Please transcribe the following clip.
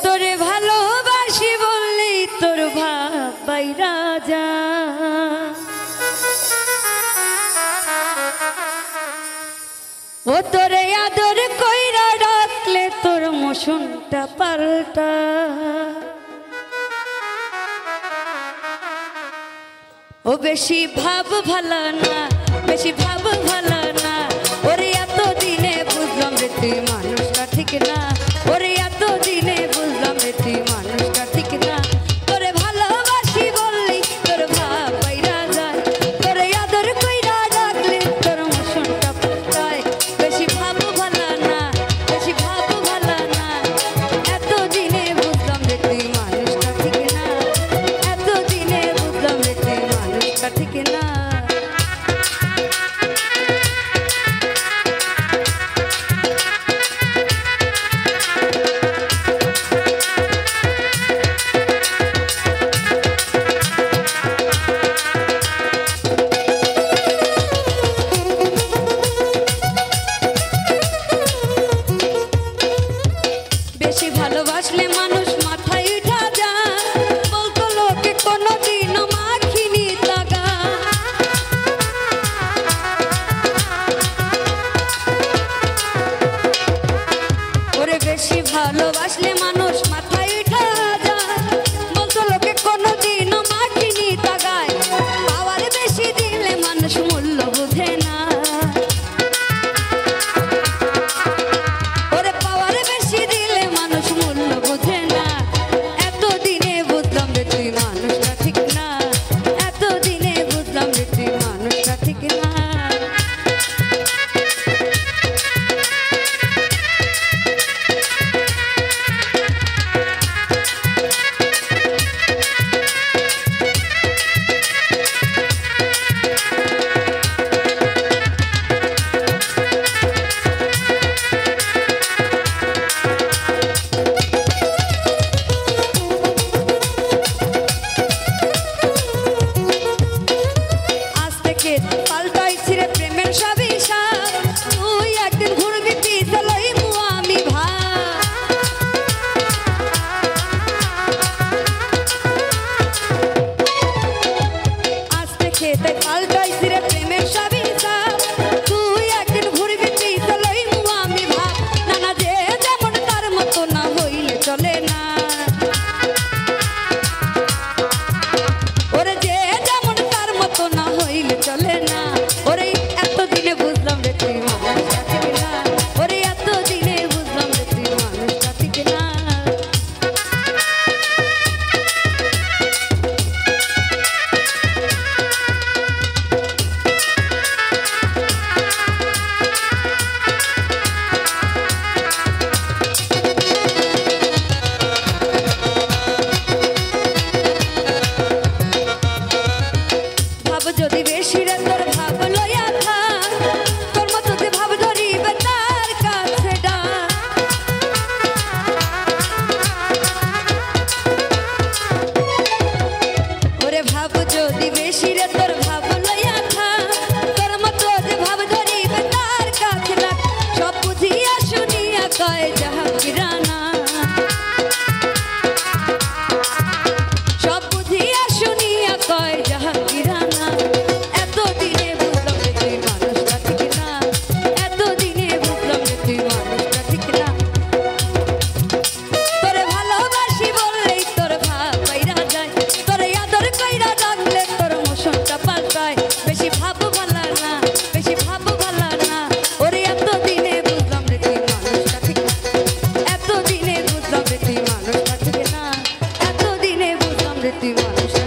তোরে ভালোবাসি বললি তোর ভাব বাইরা যা, ও তোরে আদর কইরা ডাকলে তোর মোশনটা পাল্টা। ও বেশি ভাব ভালো না, বেশি ভাব ভালো না, ওরে এত দিনে বুঝলাম রে তুই মানুষটা ঠিক না, ওরে এত দিনে বুঝলাম রে তুই মানুষটা ঠিক না। তোরে ভালোবাসি বললি তোর ভাব বাইরা যায়, তোরে আদর কইরা ডাকলে তোর মোশনটা পাল্টায়। বেশি ভাব ভালো না, বেশি ভাব ভালো না, এত দিনে বুঝলাম রে তুই মানুষটা ঠিক না, এত দিনে বুঝলাম রে তুই মানুষটা ঠিক না। বেশি ভালোবাসলে মানুষ মাথায় উঠা যায়, বলতো লোকে কোনোদিনও মাখিনি লাগা। ওরে বেশি ভালোবাসলে মানুষ মাথায় উঠা যায়, বলতো লোকে কোনোদিনও মাখিনি তাগায়। পাওয়ার বেশি দিলে মানুষ মূল্য বুঝে না, ওরে পাওয়ার বেশি দিলে মানুষ মূল্য বুঝে না। এত দিনে বুঝলাম রে তুই মানুষটা ঠিক না, এত দিনে বুঝলাম রে তুই মানুষটা ঠিক না। আজ থেকে পাল্টাইছি রে প্রেমের সব হিসাব, তুই একদিন ঘুরবি পিছে লইমু আমি ভাব। আজ থেকে তাই পাল্টাইছি রে প্রেমের সব হিসাব, তুই একদিন ঘুরবি পিছে লইমু আমি ভাব। না না যে যেমন তার মতো না হইলে চলে না, ওরে যে যেমন তার মতো না হইলে চলে না। ওরে এত দিনে বুঝলাম রে তুই মানুষটা ঠিক না, ওরে এত দিনে বুঝলাম রে তুই মানুষটা ঠিক না। ভাব যদি বেশি রে তোর ভাব লইয়া থাক, তোর মতো যে ভাব ধরিবে তার কাছে ডাক। ওরে ভাব যদি বেশি রে তোর ভাব লইয়া থাক, তোর মতো যে ভাব ধরিবে তার কাছে ডাক। সব বুঝিয়া শুনিয়া কয় জাহাঙ্গীরানা, সব বুঝিয়া শুনিয়া কয় জাহাঙ্গীরানা। এত দিনে বুঝলাম রে তুই মানুষটা ঠিক না, এত দিনে বুঝলাম রে তুই মানুষটা ঠিক না। তোরে ভালোবাসি বললেই তোর ভাব বাইরা যায়, তোরে আদর কইরা ডাকলে তোর মোশনটা পাল্টায়। বেশি ভাব ভালো না, বেশি ভাব ভালো না, ওরে এত দিনে বুঝলাম রে তুই মানুষটা ঠিক না, এত দিনে বুঝলাম রে তুই মানুষটা ঠিক না, এত দিনে বুঝলাম রে তুই মানুষটা